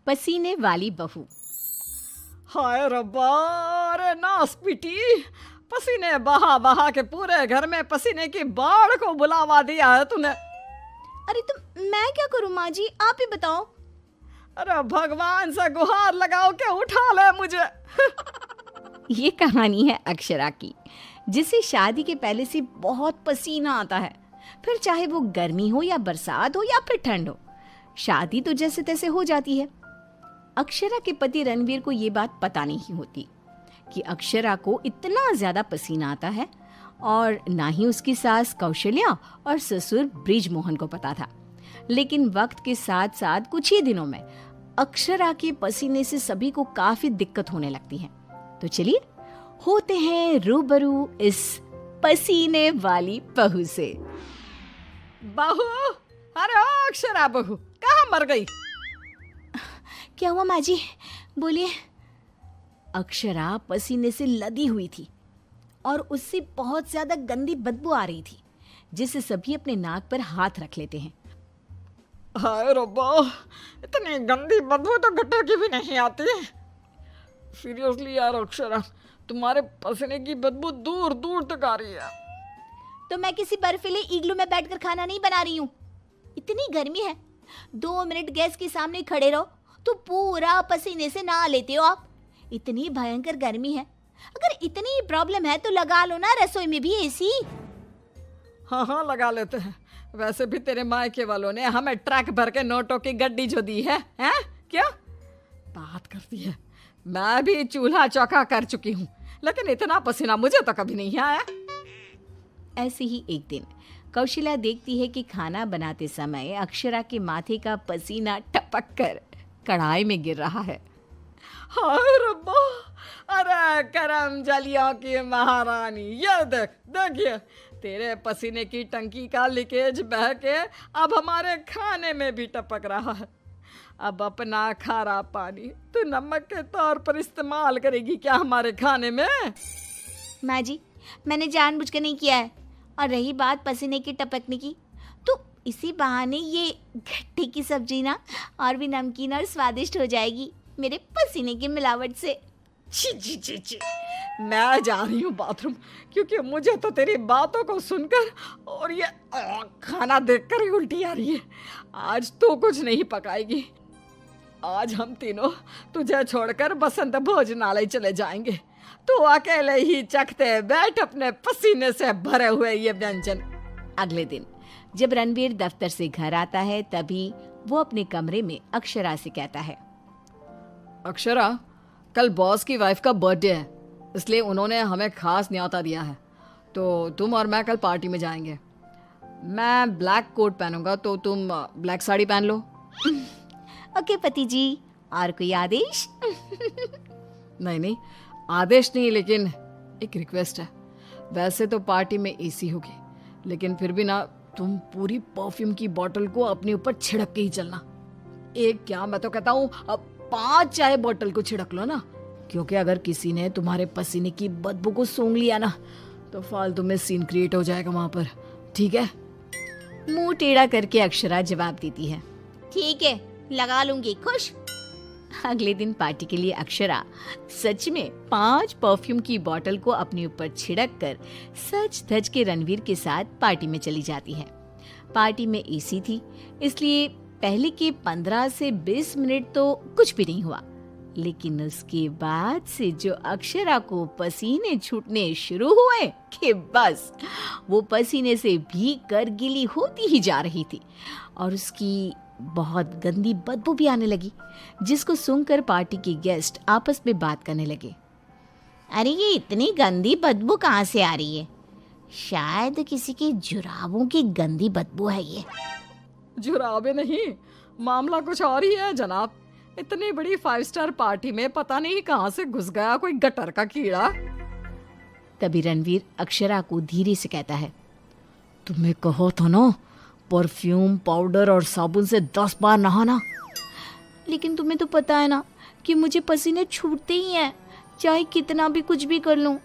पसीने वाली बहू। हाय रब्बा, अरे नास पीटी, पसीने बहा बहा के पूरे घर में पसीने की बाढ़ को बुलावा दिया है तूने। अरे तो मैं क्या करूं माँ जी, आप ही बताओ। अरे भगवान से गुहार लगाओ के उठा ले मुझे। ये कहानी है अक्षरा की, जिसे शादी के पहले से बहुत पसीना आता है, फिर चाहे वो गर्मी हो या बरसात हो या फिर ठंड हो, शादी तो जैसे तैसे हो जाती है। अक्षरा के पति रणवीर को ये बात पता नहीं होती कि अक्षरा को इतना ज्यादा पसीना आता है, और ना ही उसकी सास कौशल्या और ससुर ब्रिजमोहन को पता था। लेकिन वक्त के साथ साथ कुछ ही दिनों में अक्षरा के पसीने से सभी को काफी दिक्कत होने लगती है। तो चलिए होते हैं रूबरू इस पसीने वाली बहू से। बहू, अरे ओ अक्षरा बहू, कहाँ मर गई? क्या हुआ माँ जी, बोलिए। अक्षरा पसीने से लदी हुई थी और उससे बहुत ज्यादा गंदी बदबू आ रही थी, जिससे सभी अपने नाक पर हाथ रख लेते हैं। हाय रब्बा, इतनी गंदी बदबू तो गटर की भी नहीं आती। सीरियसली यार अक्षरा, तुम्हारे पसीने की बदबू दूर दूर तक आ रही है। तो मैं किसी बर्फीले इग्लू में बैठकर खाना नहीं बना रही हूँ। इतनी गर्मी है, 2 मिनट गैस के सामने खड़े रहो तो पूरा पसीने से नहा लेते हो आप। इतनी भयंकर गर्मी है, अगर इतनी प्रॉब्लम है तो लगा लो ना रसोई में भी एसी। हाँ हाँ लगा लेते हैं। वैसे भी तेरे मायके वालों ने हमें ट्रक भर के नोटों की गड्डी जो दी है, हैं? क्या बात करती है? मैं भी चूल्हा चौका कर चुकी हूँ, लेकिन इतना पसीना मुझे तो कभी नहीं आया। ऐसे ही एक दिन कौशल्या देखती है कि खाना बनाते समय अक्षरा के माथे का पसीना टपक कर कढ़ाई में गिर रहा है। हाय रब्बा, अरे करम जलियों की महारानी, ये देख देखिए, तेरे पसीने की टंकी का लीकेज बह के अब हमारे खाने में भी टपक रहा है। अब अपना खारा पानी तू नमक के तौर पर इस्तेमाल करेगी क्या हमारे खाने में? माँ जी, मैंने जानबूझकर नहीं किया है। और रही बात पसीने की टपकने की, तो इसी बहाने ये घट्टी की सब्जी ना और भी नमकीन और स्वादिष्ट हो जाएगी मेरे पसीने की मिलावट से। छी छी छी छी, मैं जा रही हूँ बाथरूम, क्योंकि मुझे तो तेरी बातों को सुनकर और ये खाना देखकर ही उल्टी आ रही है। आज तो कुछ नहीं पकाएगी। आज हम तीनों तुझे छोड़कर बसंत भोजनालय चले जाएंगे। तू अकेले ही चखते बैठ अपने पसीने से भरे हुए ये व्यंजन। अगले दिन जब रणवीर दफ्तर से घर आता है, तभी वो अपने कमरे में अक्षरा से कहता है, अक्षरा, कल बॉस की वाइफ का बर्थडे है, इसलिए उन्होंने हमें खास न्योता दिया है, तो तुम और मैं कल पार्टी में जाएंगे। मैं ब्लैक कोट पहनूंगा, तो तुम ब्लैक साड़ी पहन लो। ओके पति जी, और कोई आदेश? नहीं नहीं, आदेश नहीं, लेकिन एक रिक्वेस्ट है। वैसे तो पार्टी में एसी होगी, लेकिन फिर भी ना, तुम पूरी परफ्यूम की बोतल को अपने ऊपर छिड़क के ही चलना। एक क्या, मैं तो कहता हूँ 5 चाय बोतल को छिड़क लो ना, क्योंकि अगर किसी ने तुम्हारे पसीने की बदबू को सूंघ लिया ना, तो फालतू में सीन क्रिएट हो जाएगा वहां पर। ठीक है? मुंह टेढ़ा करके अक्षरा जवाब देती है, ठीक है, लगा लूंगी, खुश। अगले दिन पार्टी के लिए अक्षरा सच में 5 परफ्यूम की बोतल को अपने ऊपर छिड़क कर सज धज के रणवीर के साथ पार्टी में चली जाती है। पार्टी में एसी थी, इसलिए पहले के 15 से 20 मिनट तो कुछ भी नहीं हुआ, लेकिन उसके बाद से जो अक्षरा को पसीने छूटने शुरू हुए कि बस वो पसीने से भीग कर गीली होती ही जा रही थी, और उसकी बहुत गंदी बदबू भी आने लगी, जिसको सुनकर पार्टी के गेस्ट आपस में बात करने लगे। अरे ये इतनी गंदी बदबू कहाँ से आ रही है? शायद किसी के जुराबों की गंदी बदबू है ये। जुराबे नहीं, मामला कुछ और ही है जनाब। इतनी बड़ी 5 स्टार पार्टी में पता नहीं कहाँ से घुस गया कोई गटर का कीड़ा। तभी रणवीर अक्षरा को धीरे से कहता है, तुम्हें कहो तो ना, परफ्यूम, पाउडर और साबुन से 10 बार नहाना। लेकिन तुम्हें तो पता है ना कि मुझे पसीने छूटते ही हैं, चाहे कितना भी कुछ भी कर लूं।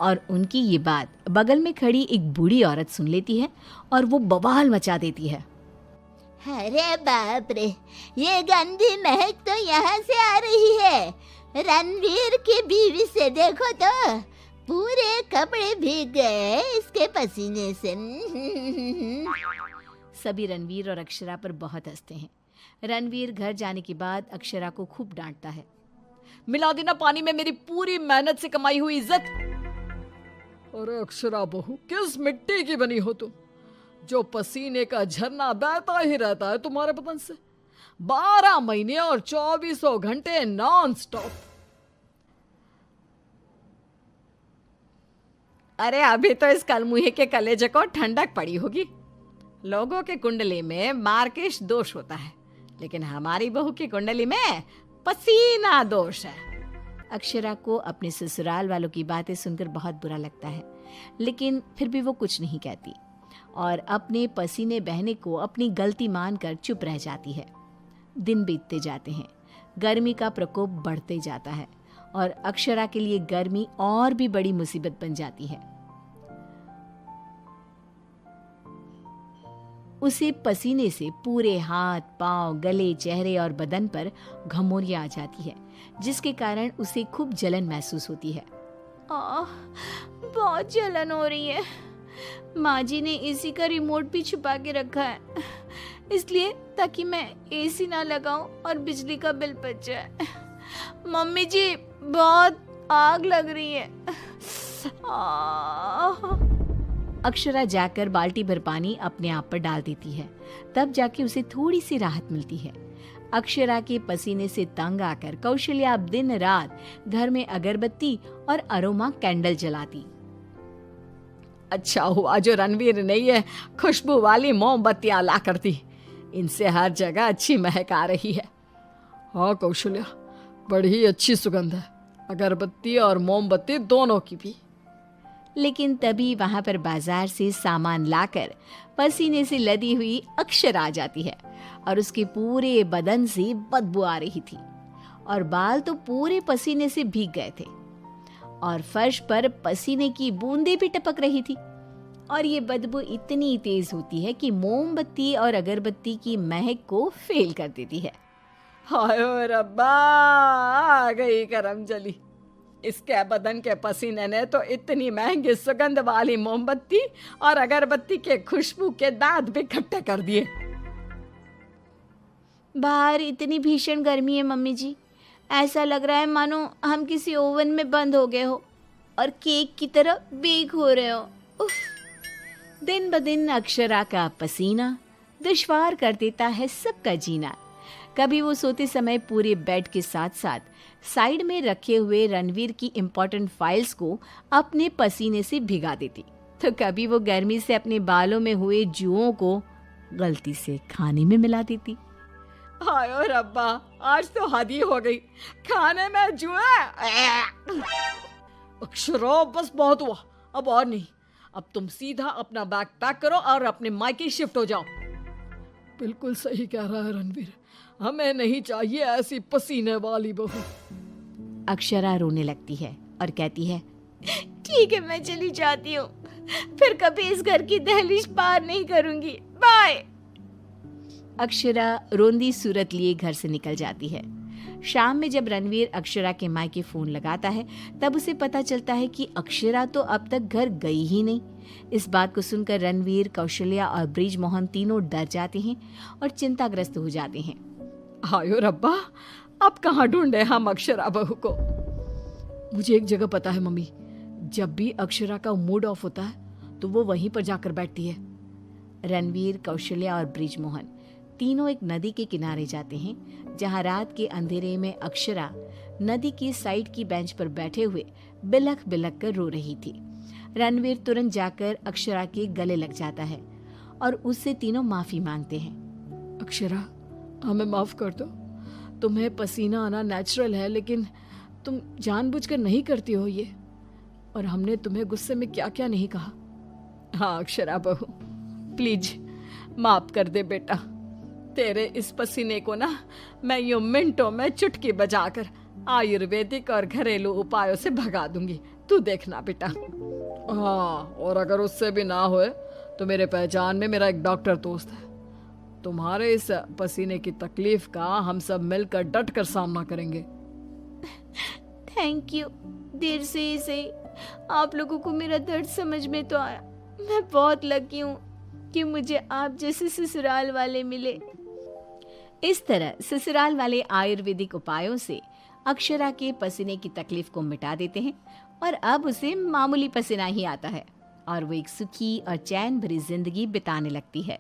और उनकी ये बात बगल में खड़ी एक बूढ़ी औरत सुन लेती है और वो बवाल मचा देती है। अरे बाप रे, ये गंदी महक तो यहाँ से आ रही है। रणवीर की बीवी से देखो तो पूरे कपड़े भीग गए इसके पसीने से। सभी रणवीर और अक्षरा पर बहुत हंसते हैं। रणवीर घर जाने के बाद अक्षरा को खूब डांटता है। मिला देना पानी में मेरी पूरी मेहनत से कमाई हुई इज्जत। अरे अक्षरा बहू, किस मिट्टी की बनी हो तुम, जो पसीने का झरना बहता ही रहता है तुम्हारे बदन से 12 महीने और 2400 घंटे नॉन स्टॉप। अरे अभी तो इस कलमुहे के कलेजे को ठंडक पड़ी होगी। लोगों के कुंडली में मार्केश दोष होता है, लेकिन हमारी बहू की कुंडली में पसीना दोष है। अक्षरा को अपने ससुराल वालों की बातें सुनकर बहुत बुरा लगता है, लेकिन फिर भी वो कुछ नहीं कहती और अपने पसीने बहने को अपनी गलती मानकर चुप रह जाती है। दिन बीतते जाते हैं, गर्मी का प्रकोप बढ़ते जाता है और अक्षरा के लिए गर्मी और भी बड़ी मुसीबत बन जाती है। उसे पसीने से पूरे हाथ, पांव, गले, चेहरे और बदन पर घमौरियां आ जाती है, जिसके कारण उसे खूब जलन महसूस होती है। बहुत जलन हो रही है। माँ जी ने एसी का रिमोट भी छुपा के रखा है, इसलिए ताकि मैं एसी ना लगाऊं और बिजली का बिल बच जाए। मम्मी जी, बहुत आग लग रही है। अक्षरा जाकर बाल्टी भर पानी अपने आप पर डाल देती है, तब जाके उसे थोड़ी सी राहत मिलती है। अक्षरा के पसीने से तंग आकर कौशल्या अब दिन रात घर में अगरबत्ती और अरोमा कैंडल जलाती। अच्छा हुआ जो रणवीर ने ये खुशबू वाली मोमबत्तियां ला कर दी, इनसे हर जगह अच्छी महक आ रही है। हाँ कौशल्या, बड़ी अच्छी सुगंध है, अगरबत्ती और मोमबत्ती दोनों की भी। लेकिन तभी वहां पर बाजार से सामान लाकर पसीने से लदी हुई अक्षरा आ जाती है और उसके पूरे बदन से बदबू आ रही थी और बाल तो पूरे पसीने से भीग गए थे और फर्श पर पसीने की बूंदें भी टपक रही थी। और ये बदबू इतनी तेज होती है कि मोमबत्ती और अगरबत्ती की महक को फेल कर देती है। हाय रब्बा, आ गई करम जली। इसके बदन के पसीने ने तो इतनी महंगी सुगंध वाली मोमबत्ती और अगरबत्ती के खुशबू के दांत भी खट्टे कर दिए। बाहर इतनी भीषण गर्मी है मम्मी जी, ऐसा लग रहा है मानो हम किसी ओवन में बंद हो गए हो और केक की तरह बेक हो रहे हो। उफ। दिन ब दिन अक्षरा का पसीना दुश्वार कर देता है सबका जीना। कभी वो सोते समय पूरे बेड के साथ साथ साइड में रखे हुए रणवीर की इम्पोर्टेंट फाइल्स को अपने पसीने से भिगा देती, तो कभी वो गर्मी से अपने बालों में हुए जुओं को गलती से खाने में मिला देती। हाय रब्बा, आज तो हद ही हो गई, खाने में जुआ। अक्षरा बस बहुत हुआ, अब और नहीं। अब तुम सीधा अपना बैग पैक करो और अपने मायके शिफ्ट हो जाओ। बिल्कुल सही कह रहा है रणवीर, हमें नहीं चाहिए ऐसी पसीने वाली बहू। अक्षरा रोने लगती है और कहती है, ठीक है, मैं चली जाती हूँ, फिर कभी इस घर की दहलीज पार नहीं करूंगी, बाय। अक्षरा रोंदी सूरत लिए घर से निकल जाती है। शाम में जब रणवीर अक्षरा के मायके फोन लगाता है, तब उसे पता चलता है कि अक्षरा तो अब तक घर गई ही नहीं। इस बात को सुनकर रणवीर, कौशल्या और ब्रिजमोहन तीनों डर जाते हैं और चिंताग्रस्त हो जाते हैं। हायो रब्बा, अब कहाँ ढूंढे हम अक्षरा बहू को। मुझे एक जगह पता है मम्मी, जब भी अक्षरा का मूड ऑफ होता है तो वो वहीं पर जाकर बैठती है। रणवीर, कौशल्या और ब्रिजमोहन तीनों एक नदी के किनारे जाते हैं, जहां रात के अंधेरे में अक्षरा नदी की साइड की बेंच पर बैठे हुए बिलख बिलख कर रो रही थी। रणवीर तुरंत जाकर अक्षरा के गले लग जाता है और उससे तीनों माफी मांगते हैं। अक्षरा, हमें माफ कर दो, तुम्हें पसीना आना नेचुरल है, लेकिन तुम जानबूझकर नहीं करती हो ये, और हमने तुम्हें गुस्से में क्या क्या नहीं कहा। हाँ अक्षरा बहू, प्लीज माफ कर दे बेटा। तेरे इस पसीने को ना मैं यूं मिनटों में चुटकी बजाकर आयुर्वेदिक और घरेलू उपायों से भगा दूंगी, तू देखना बेटा। हाँ, और अगर उससे भी ना होए तो मेरे पहचान में मेरा एक डॉक्टर दोस्त है, तुम्हारे इस पसीने की तकलीफ का हम सब मिलकर डट कर सामना करेंगे। Thank you. देर से ही सही आप लोगों को मेरा दर्द समझ में तो आया। मैं बहुत लकी हूँ कि मुझे आप जैसे ससुराल वाले मिले। इस तरह ससुराल वाले आयुर्वेदिक उपायों से अक्षरा के पसीने की तकलीफ को मिटा देते हैं और अब उसे मामूली पसीना ही आता है और वो एक सुखी और चैन भरी जिंदगी बिताने लगती है।